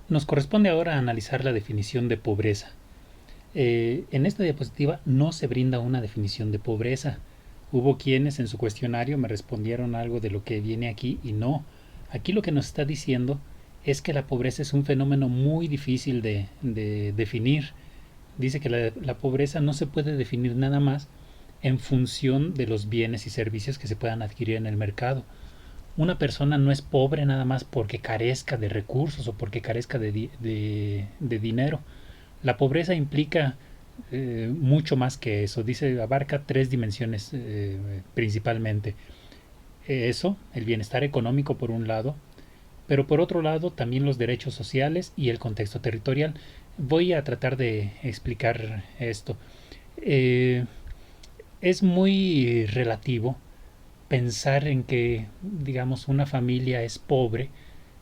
Nos corresponde ahora analizar la definición de pobreza. En esta diapositiva no se brinda una definición de pobreza. Hubo quienes en su cuestionario me respondieron algo de lo que viene aquí y no. Aquí lo que nos está diciendo es que la pobreza es un fenómeno muy difícil de definir. Dice que la pobreza no se puede definir nada más en función de los bienes y servicios que se puedan adquirir en el mercado. Una persona no es pobre nada más porque carezca de recursos o porque carezca de dinero. La pobreza implica mucho más que eso. Dice, abarca tres dimensiones principalmente. Eso, el bienestar económico por un lado, pero por otro lado también los derechos sociales y el contexto territorial. Voy a tratar de explicar esto. Eh, es muy relativo pensar en que, digamos, una familia es pobre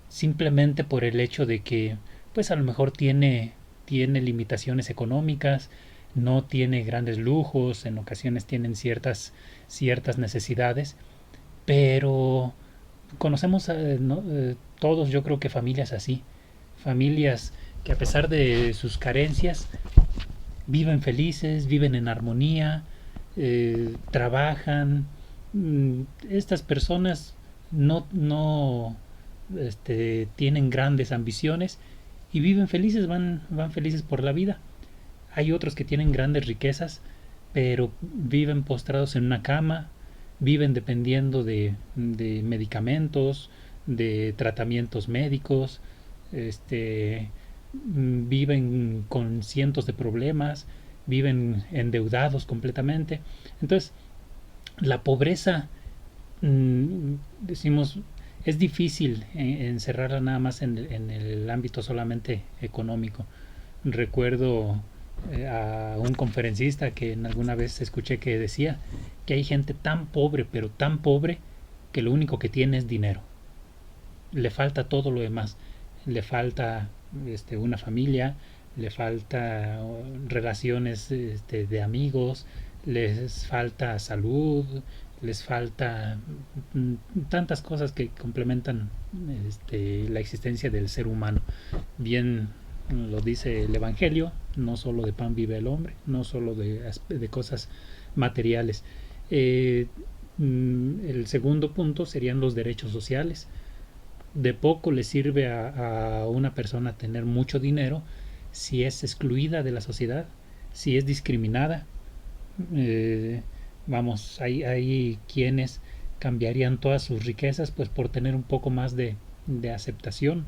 simplemente por el hecho de que, pues a lo mejor tiene limitaciones económicas, no tiene grandes lujos, en ocasiones tienen ciertas necesidades, pero conocemos ¿no? Todos, yo creo que familias así, familias que a pesar de sus carencias viven felices, viven en armonía, trabajan. Estas personas no tienen grandes ambiciones y viven felices, van felices por la vida. Hay otros que tienen grandes riquezas, pero viven postrados en una cama, viven dependiendo de medicamentos, de tratamientos médicos, viven con cientos de problemas, viven endeudados completamente. Entonces, la pobreza, decimos, es difícil encerrarla nada más en el ámbito solamente económico. Recuerdo a un conferencista que en alguna vez escuché que decía que hay gente tan pobre, pero tan pobre, que lo único que tiene es dinero. Le falta todo lo demás. Le falta una familia, le falta relaciones de amigos, les falta salud, les falta tantas cosas que complementan la existencia del ser humano. Bien lo dice el Evangelio, no solo de pan vive el hombre, no solo de cosas materiales. Eh, el segundo punto serían los derechos sociales. De poco le sirve a una persona tener mucho dinero si es excluida de la sociedad, si es discriminada. Eh, hay quienes cambiarían todas sus riquezas pues por tener un poco más de aceptación,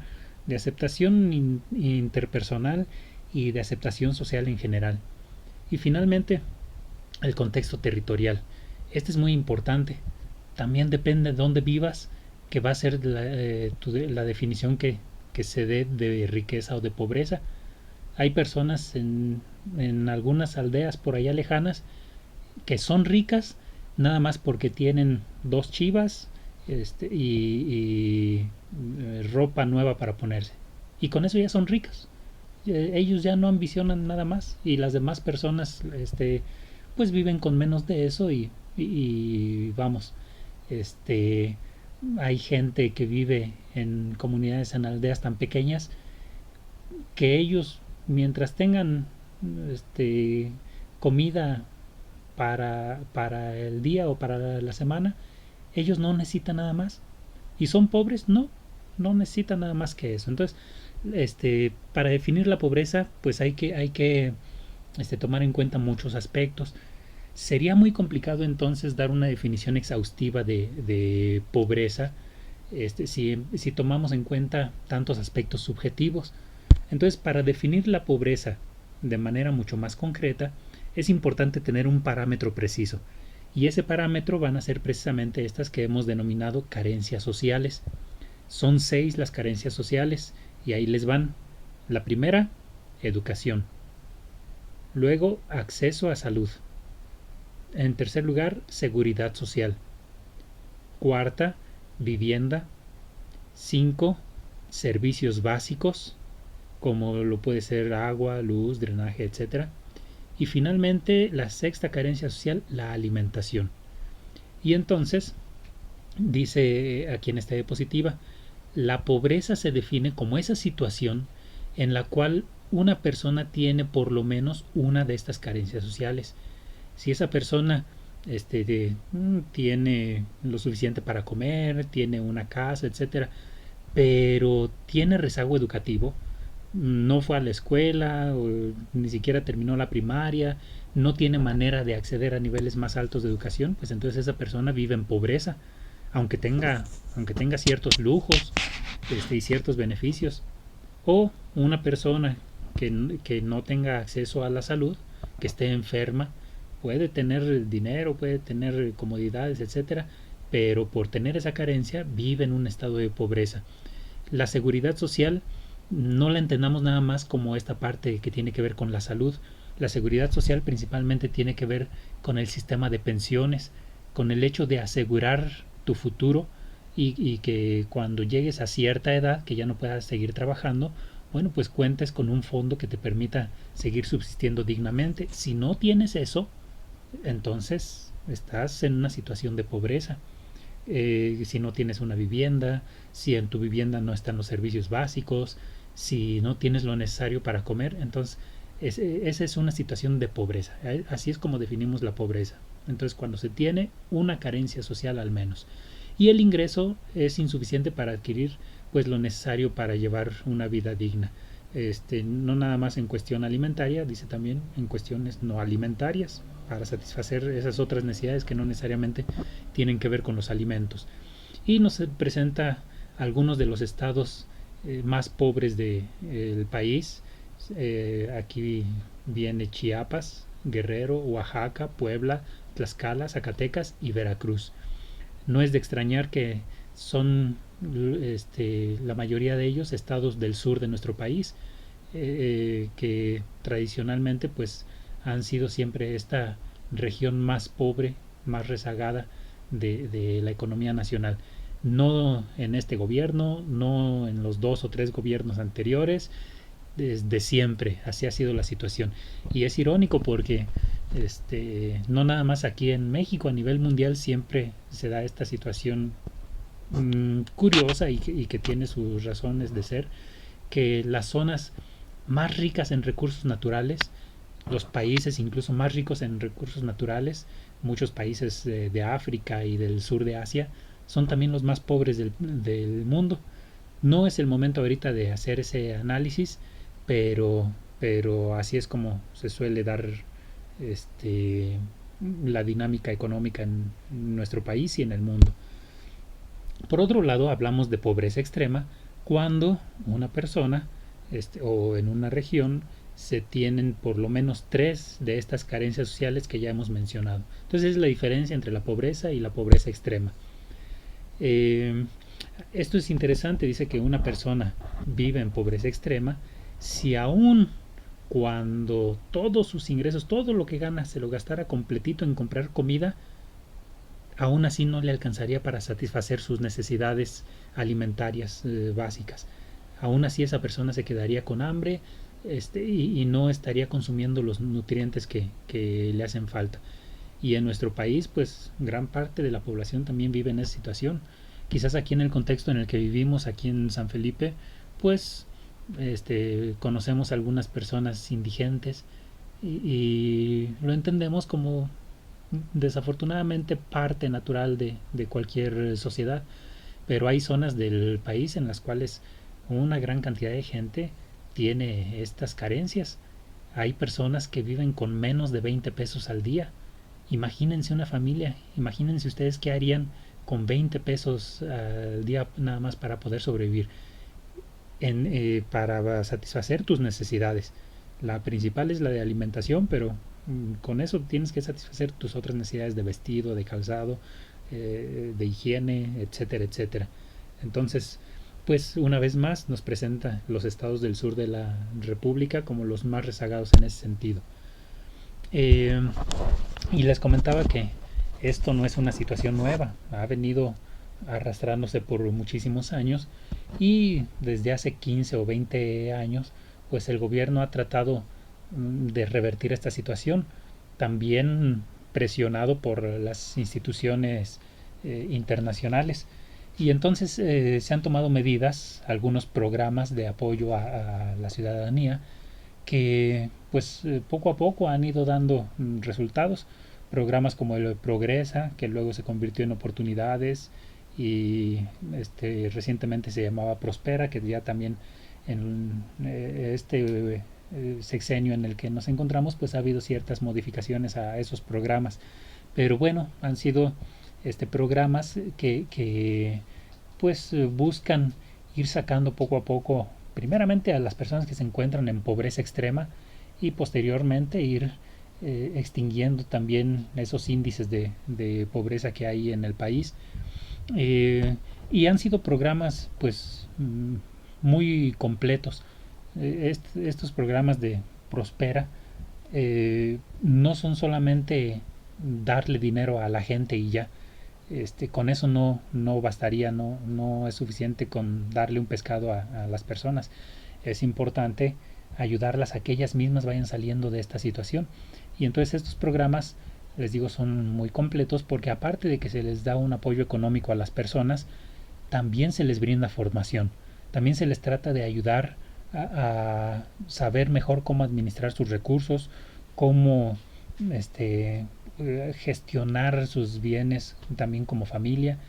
de aceptación interpersonal y de aceptación social en general. Y finalmente, el contexto territorial. Este es muy importante. También depende de dónde vivas, que va a ser la definición que se dé de riqueza o de pobreza. Hay personas en algunas aldeas por allá lejanas que son ricas nada más porque tienen dos chivas y ropa nueva para ponerse. Y con eso ya son ricas. Ellos ya no ambicionan nada más y las demás personas pues viven con menos de eso y vamos, este hay gente que vive en comunidades, en aldeas tan pequeñas que ellos mientras tengan este comida para el día o para la semana, ellos no necesitan nada más. ¿Y son pobres? No, no necesitan nada más que eso. Entonces, para definir la pobreza, pues hay que tomar en cuenta muchos aspectos. Sería muy complicado entonces dar una definición exhaustiva de pobreza si tomamos en cuenta tantos aspectos subjetivos. Entonces, para definir la pobreza de manera mucho más concreta, es importante tener un parámetro preciso. Y ese parámetro van a ser precisamente estas que hemos denominado carencias sociales. Son 6 las carencias sociales y ahí les van. La primera, educación. Luego, acceso a salud. En tercer lugar, seguridad social. Cuarta, vivienda. 5, servicios básicos, como lo puede ser agua, luz, drenaje, etcétera. Y finalmente, la sexta carencia social, la alimentación. Y entonces, dice aquí en esta diapositiva, la pobreza se define como esa situación en la cual una persona tiene por lo menos una de estas carencias sociales. Si esa persona tiene lo suficiente para comer, tiene una casa, etcétera, pero tiene rezago educativo, no fue a la escuela, o ni siquiera terminó la primaria, no tiene manera de acceder a niveles más altos de educación, pues entonces esa persona vive en pobreza, aunque tenga, aunque tenga ciertos lujos y ciertos beneficios. O una persona que no tenga acceso a la salud, que esté enferma, puede tener dinero, puede tener comodidades, etcétera, pero por tener esa carencia vive en un estado de pobreza. La seguridad social no la entendamos nada más como esta parte que tiene que ver con la salud. La seguridad social principalmente tiene que ver con el sistema de pensiones, con el hecho de asegurar tu futuro y que cuando llegues a cierta edad, que ya no puedas seguir trabajando, bueno, pues cuentes con un fondo que te permita seguir subsistiendo dignamente. Si no tienes eso, entonces estás en una situación de pobreza. Si no tienes una vivienda, si en tu vivienda no están los servicios básicos, si no tienes lo necesario para comer, entonces esa es una situación de pobreza. Así es como definimos la pobreza. Entonces, cuando se tiene una carencia social al menos y el ingreso es insuficiente para adquirir pues lo necesario para llevar una vida digna. No nada más en cuestión alimentaria, dice también en cuestiones no alimentarias, para satisfacer esas otras necesidades que no necesariamente tienen que ver con los alimentos. Y nos presenta algunos de los estados más pobres del país. Aquí viene Chiapas, Guerrero, Oaxaca, Puebla, Tlaxcala, Zacatecas y Veracruz. No es de extrañar que son la mayoría de ellos estados del sur de nuestro país, que tradicionalmente pues han sido siempre esta región más pobre, más rezagada de la economía nacional. No en este gobierno, no en los 2 o 3 gobiernos anteriores, desde siempre así ha sido la situación. Y es irónico porque no nada más aquí en México, a nivel mundial siempre se da esta situación curiosa y que tiene sus razones de ser, que las zonas más ricas en recursos naturales, los países incluso más ricos en recursos naturales, muchos países de África y del sur de Asia, son también los más pobres del mundo. No es el momento ahorita de hacer ese análisis, pero así es como se suele dar este, la dinámica económica en nuestro país y en el mundo. Por otro lado, hablamos de pobreza extrema cuando una persona o en una región se tienen por lo menos 3 de estas carencias sociales que ya hemos mencionado. Entonces es la diferencia entre la pobreza y la pobreza extrema. Eh, Esto es interesante, dice que una persona vive en pobreza extrema si aún cuando todos sus ingresos, todo lo que gana, se lo gastara completito en comprar comida, aún así no le alcanzaría para satisfacer sus necesidades alimentarias básicas. Aún así esa persona se quedaría con hambre y no estaría consumiendo los nutrientes que le hacen falta. Y en nuestro país, pues gran parte de la población también vive en esa situación. Quizás aquí en el contexto en el que vivimos, aquí en San Felipe, pues conocemos a algunas personas indigentes y lo entendemos como desafortunadamente parte natural de cualquier sociedad, pero hay zonas del país en las cuales una gran cantidad de gente tiene estas carencias. Hay personas que viven con menos de 20 pesos al día. Imagínense una familia, imagínense ustedes qué harían con 20 pesos al día nada más para poder sobrevivir, para satisfacer tus necesidades. La principal es la de alimentación, pero con eso tienes que satisfacer tus otras necesidades de vestido, de calzado, de higiene, etcétera, etcétera. Entonces, pues una vez más nos presenta los estados del sur de la República como los más rezagados en ese sentido. Eh, y les comentaba que esto no es una situación nueva, ha venido arrastrándose por muchísimos años y desde hace 15 o 20 años pues el gobierno ha tratado de revertir esta situación, también presionado por las instituciones internacionales. Y entonces se han tomado medidas, algunos programas de apoyo a la ciudadanía que pues poco a poco han ido dando resultados. Programas como el Progresa, que luego se convirtió en Oportunidades, y recientemente se llamaba Prospera, que ya también en sexenio en el que nos encontramos pues ha habido ciertas modificaciones a esos programas, pero bueno, han sido programas que pues buscan ir sacando poco a poco primeramente a las personas que se encuentran en pobreza extrema y posteriormente ir extinguiendo también esos índices de pobreza que hay en el país. Eh, y han sido programas pues muy completos. Estos programas de Prospera no son solamente darle dinero a la gente y ya. Con eso no bastaría, no es suficiente con darle un pescado a las personas. Es importante ayudarlas a que ellas mismas vayan saliendo de esta situación. Y entonces estos programas, les digo, son muy completos porque aparte de que se les da un apoyo económico a las personas, también se les brinda formación. También se les trata de ayudar a saber mejor cómo administrar sus recursos, cómo gestionar sus bienes también como familia.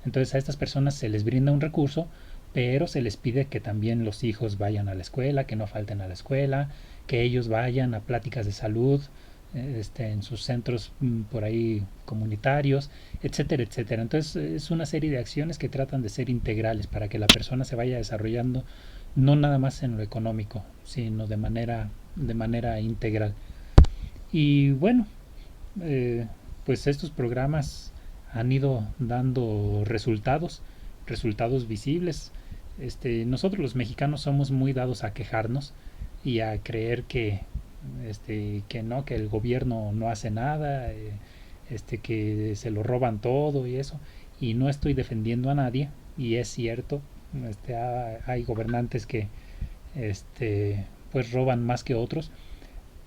Entonces a estas personas se les brinda un recurso, pero se les pide que también los hijos vayan a la escuela, que no falten a la escuela, que ellos vayan a pláticas de salud en sus centros por ahí comunitarios, etcétera, etcétera. Entonces es una serie de acciones que tratan de ser integrales para que la persona se vaya desarrollando no nada más en lo económico, sino de manera integral. Y bueno, eh, pues estos programas han ido dando resultados visibles. Nosotros los mexicanos somos muy dados a quejarnos y a creer que no, que el gobierno no hace nada, que se lo roban todo y eso. Y no estoy defendiendo a nadie, y es cierto, hay gobernantes que pues roban más que otros,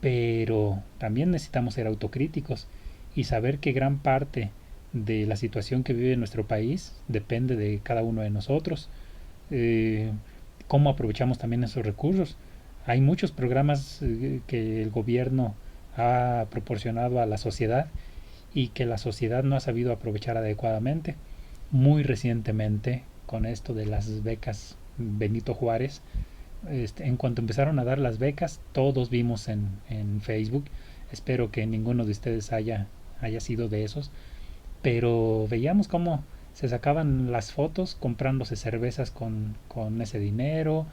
pero también necesitamos ser autocríticos y saber que gran parte de la situación que vive nuestro país depende de cada uno de nosotros. Eh, ¿Cómo aprovechamos también esos recursos? Hay muchos programas que el gobierno ha proporcionado a la sociedad y que la sociedad no ha sabido aprovechar adecuadamente. Muy recientemente, con esto de las becas Benito Juárez, en cuanto empezaron a dar las becas, todos vimos en Facebook, espero que ninguno de ustedes haya sido de esos, pero veíamos cómo se sacaban las fotos comprándose cervezas con ese dinero,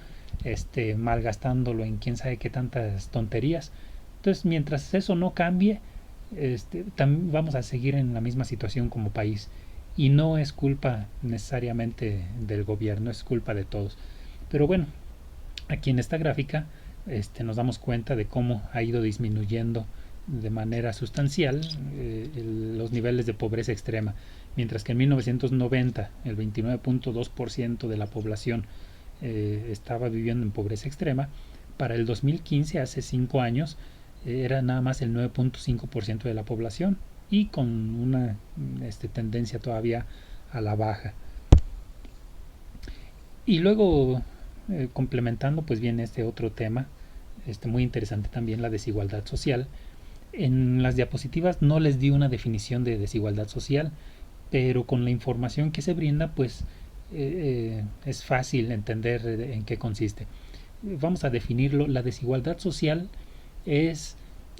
malgastándolo en quién sabe qué tantas tonterías. Entonces, mientras eso no cambie, también vamos a seguir en la misma situación como país. Y no es culpa necesariamente del gobierno, es culpa de todos. Pero bueno, aquí en esta gráfica nos damos cuenta de cómo ha ido disminuyendo de manera sustancial los niveles de pobreza extrema, mientras que en 1990 el 29.2% de la población estaba viviendo en pobreza extrema. Para el 2015, hace 5 años, era nada más el 9.5% de la población y con una tendencia todavía a la baja. Y luego, complementando, pues viene este otro tema, muy interesante también, la desigualdad social. En las diapositivas no les di una definición de desigualdad social, pero con la información que se brinda, pues es fácil entender en qué consiste. Vamos a definirlo. La desigualdad social es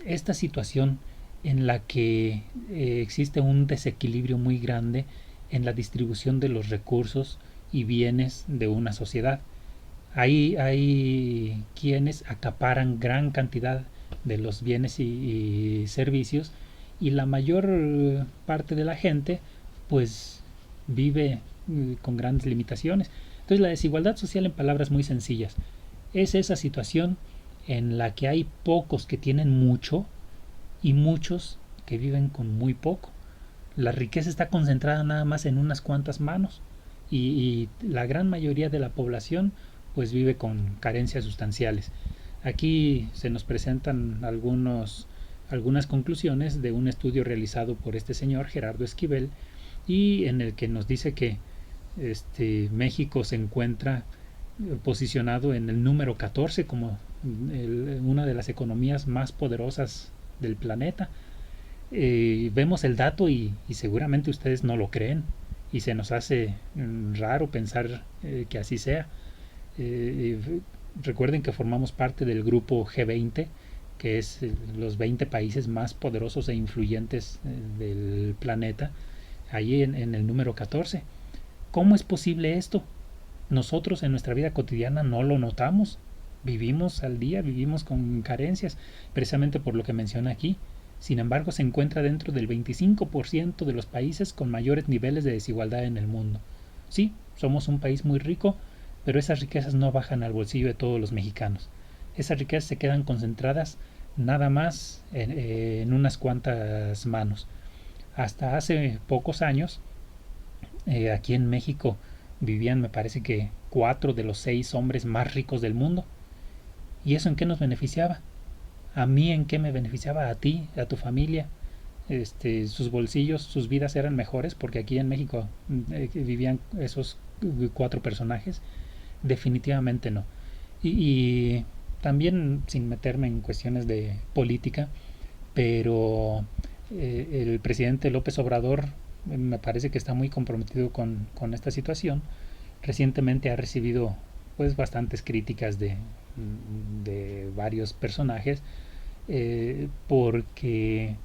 esta situación en la que existe un desequilibrio muy grande en la distribución de los recursos y bienes de una sociedad. Hay quienes acaparan gran cantidad de los bienes y servicios, y la mayor parte de la gente pues vive con grandes limitaciones. Entonces la desigualdad social, en palabras muy sencillas, es esa situación en la que hay pocos que tienen mucho y muchos que viven con muy poco. La riqueza está concentrada nada más en unas cuantas manos, y la gran mayoría de la población pues vive con carencias sustanciales. Aquí se nos presentan algunas conclusiones de un estudio realizado por este señor Gerardo Esquivel, y en el que nos dice que México se encuentra posicionado en el número 14 como una de las economías más poderosas del planeta. Vemos el dato y seguramente ustedes no lo creen y se nos hace raro pensar que así sea. Eh, Recuerden que formamos parte del grupo G20, que es los 20 países más poderosos e influyentes del planeta, allí en el número 14. ¿Cómo es posible esto? Nosotros en nuestra vida cotidiana no lo notamos. Vivimos al día, vivimos con carencias, precisamente por lo que menciona aquí. Sin embargo, se encuentra dentro del 25% de los países con mayores niveles de desigualdad en el mundo. Sí, somos un país muy rico, pero esas riquezas no bajan al bolsillo de todos los mexicanos. Esas riquezas se quedan concentradas nada más en unas cuantas manos. Hasta hace pocos años, aquí en México vivían, me parece que 4 de los 6 hombres más ricos del mundo. ¿Y eso en qué nos beneficiaba? ¿A mí en qué me beneficiaba? ¿A ti? ¿A tu familia? Sus bolsillos, sus vidas eran mejores porque aquí en México vivían esos 4 personajes. Definitivamente no. Y también, sin meterme en cuestiones de política, pero el presidente López Obrador me parece que está muy comprometido con esta situación. Recientemente ha recibido pues bastantes críticas de varios personajes porque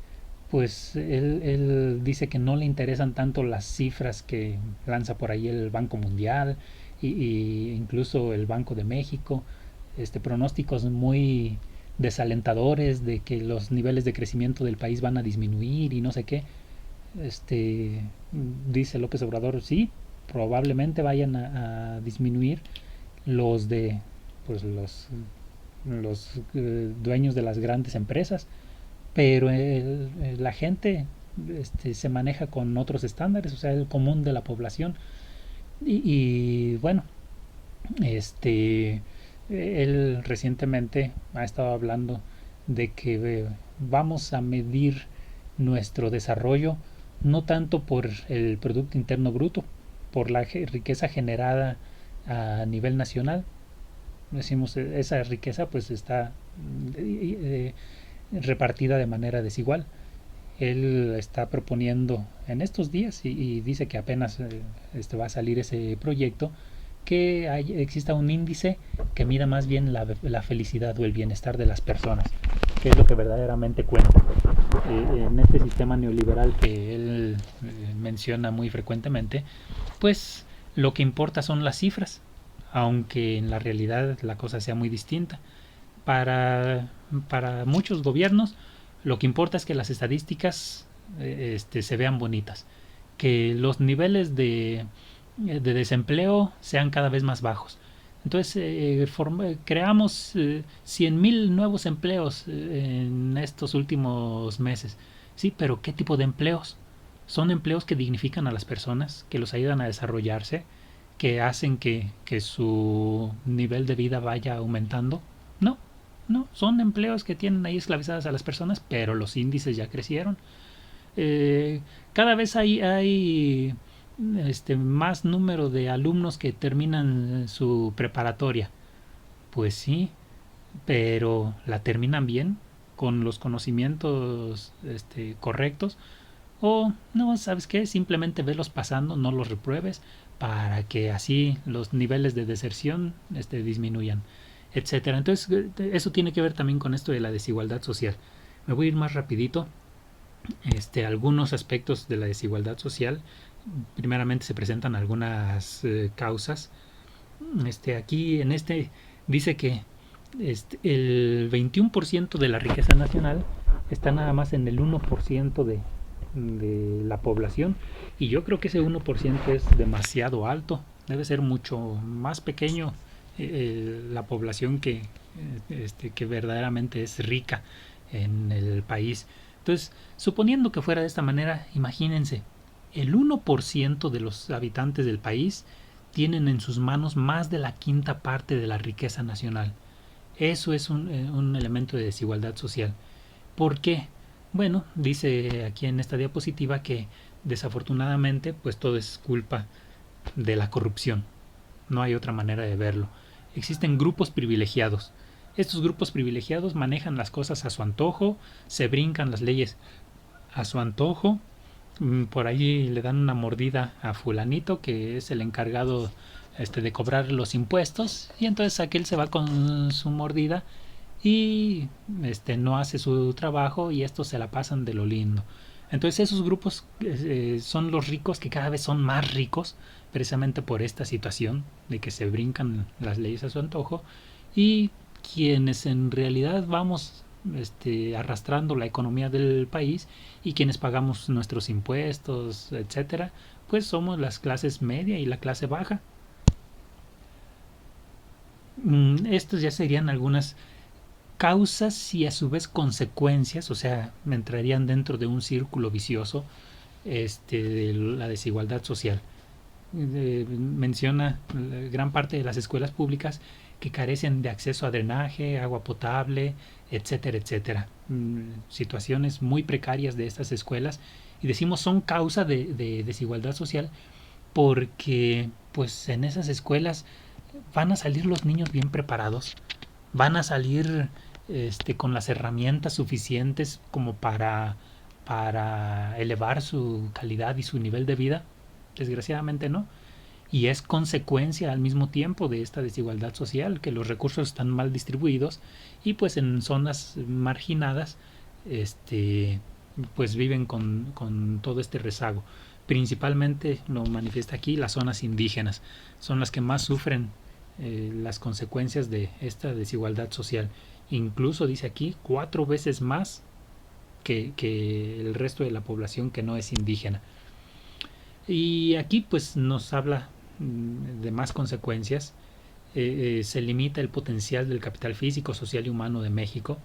pues él dice que no le interesan tanto las cifras que lanza por ahí el Banco Mundial y incluso el Banco de México, pronósticos muy desalentadores de que los niveles de crecimiento del país van a disminuir y no sé qué. Dice López Obrador, sí, probablemente vayan a disminuir los de pues los dueños de las grandes empresas, pero la gente se maneja con otros estándares, o sea, el común de la población. Y bueno, él recientemente ha estado hablando de que vamos a medir nuestro desarrollo no tanto por el Producto Interno Bruto, por la riqueza generada a nivel nacional. Decimos, esa riqueza pues está repartida de manera desigual. Él está proponiendo en estos días y dice que apenas va a salir ese proyecto, que exista un índice que mida más bien la felicidad o el bienestar de las personas, que es lo que verdaderamente cuenta. En este sistema neoliberal que él menciona muy frecuentemente, pues lo que importa son las cifras, aunque en la realidad la cosa sea muy distinta. Para muchos gobiernos lo que importa es que las estadísticas se vean bonitas, que los niveles de desempleo sean cada vez más bajos. Entonces creamos 100,000 nuevos empleos en estos últimos meses. Sí, pero ¿qué tipo de empleos? Son empleos que dignifican a las personas, que los ayudan a desarrollarse, que hacen que su nivel de vida vaya aumentando. No, no, son empleos que tienen ahí esclavizadas a las personas, pero los índices ya crecieron. Cada vez hay más número de alumnos que terminan su preparatoria. Pues sí, pero la terminan bien, con los conocimientos correctos. O no, ¿sabes qué? Simplemente velos pasando, no los repruebes, para que así los niveles de deserción disminuyan, etcétera. Entonces, eso tiene que ver también con esto de la desigualdad social. Me voy a ir más rapidito. Algunos aspectos de la desigualdad social. Primeramente se presentan algunas causas. Aquí en dice que el 21% de la riqueza nacional está nada más en el 1% de la población, y yo creo que ese 1% es demasiado alto. Debe ser mucho más pequeño la población que verdaderamente es rica en el país. Entonces, suponiendo que fuera de esta manera, imagínense, el 1% de los habitantes del país tienen en sus manos más de la quinta parte de la riqueza nacional. Eso es un elemento de desigualdad social. ¿Por qué? Bueno, dice aquí en esta diapositiva que desafortunadamente pues todo es culpa de la corrupción. No hay otra manera de verlo. Existen grupos privilegiados. Estos grupos privilegiados manejan las cosas a su antojo, se brincan las leyes a su antojo. Por ahí le dan una mordida a fulanito, que es el encargado de cobrar los impuestos, y entonces aquel se va con su mordida y no hace su trabajo, y estos se la pasan de lo lindo. Entonces esos grupos son los ricos, que cada vez son más ricos precisamente por esta situación de que se brincan las leyes a su antojo, y quienes en realidad vamos arrastrando la economía del país y quienes pagamos nuestros impuestos, etcétera, pues somos las clases media y la clase baja. Estos ya serían algunas causas y a su vez consecuencias, o sea, entrarían dentro de un círculo vicioso de la desigualdad social. Menciona gran parte de las escuelas públicas que carecen de acceso a drenaje, agua potable, etcétera, etcétera. Situaciones muy precarias de estas escuelas, y decimos son causa de desigualdad social porque pues en esas escuelas van a salir los niños bien preparados, van a salir con las herramientas suficientes como para elevar su calidad y su nivel de vida. Desgraciadamente no. Y es consecuencia al mismo tiempo de esta desigualdad social, que los recursos están mal distribuidos, y pues en zonas marginadas pues viven con todo este rezago. Principalmente lo manifiesta aquí las zonas indígenas, son las que más sufren las consecuencias de esta desigualdad social. Incluso dice aquí 4 veces más que el resto de la población que no es indígena. Y aquí pues nos habla de más consecuencias. Se limita el potencial del capital físico, social y humano de México.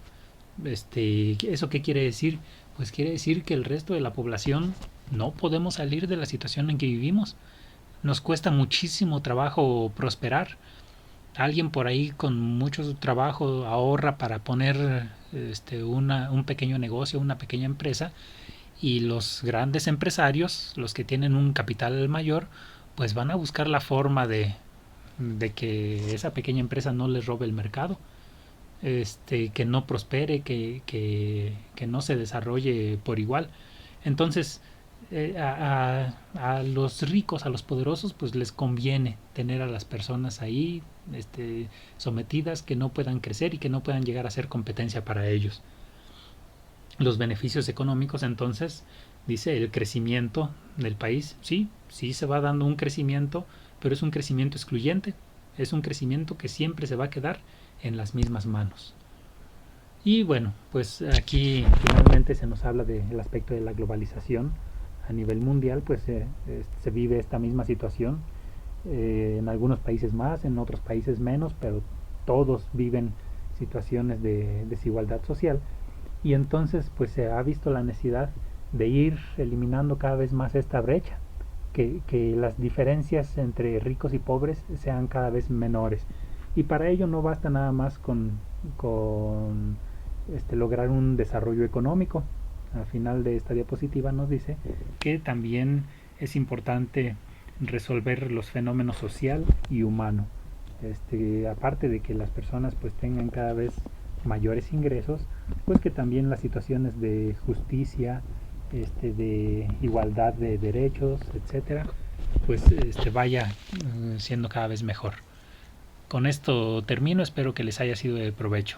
¿Eso qué quiere decir? Pues quiere decir que el resto de la población no podemos salir de la situación en que vivimos. Nos cuesta muchísimo trabajo prosperar. Alguien por ahí con mucho trabajo ahorra para poner un pequeño negocio, una pequeña empresa, y los grandes empresarios, los que tienen un capital mayor, pues van a buscar la forma de que esa pequeña empresa no les robe el mercado, que no prospere, que no se desarrolle por igual. Entonces, a los ricos, a los poderosos, pues les conviene tener a las personas ahí sometidas, que no puedan crecer y que no puedan llegar a ser competencia para ellos. Los beneficios económicos, entonces, dice el crecimiento del país, sí se va dando un crecimiento, pero es un crecimiento excluyente, es un crecimiento que siempre se va a quedar en las mismas manos. Y bueno, pues aquí finalmente se nos habla del aspecto de la globalización. A nivel mundial pues se vive esta misma situación, en algunos países más, en otros países menos, pero todos viven situaciones de desigualdad social, y entonces pues se ha visto la necesidad de ir eliminando cada vez más esta brecha, que las diferencias entre ricos y pobres sean cada vez menores, y para ello no basta nada más con lograr un desarrollo económico. Al final de esta diapositiva nos dice que también es importante resolver los fenómenos social y humano. Aparte de que las personas pues tengan cada vez mayores ingresos, pues que también las situaciones de justicia, de igualdad de derechos, etcétera, pues vaya siendo cada vez mejor. Con esto termino, espero que les haya sido de provecho.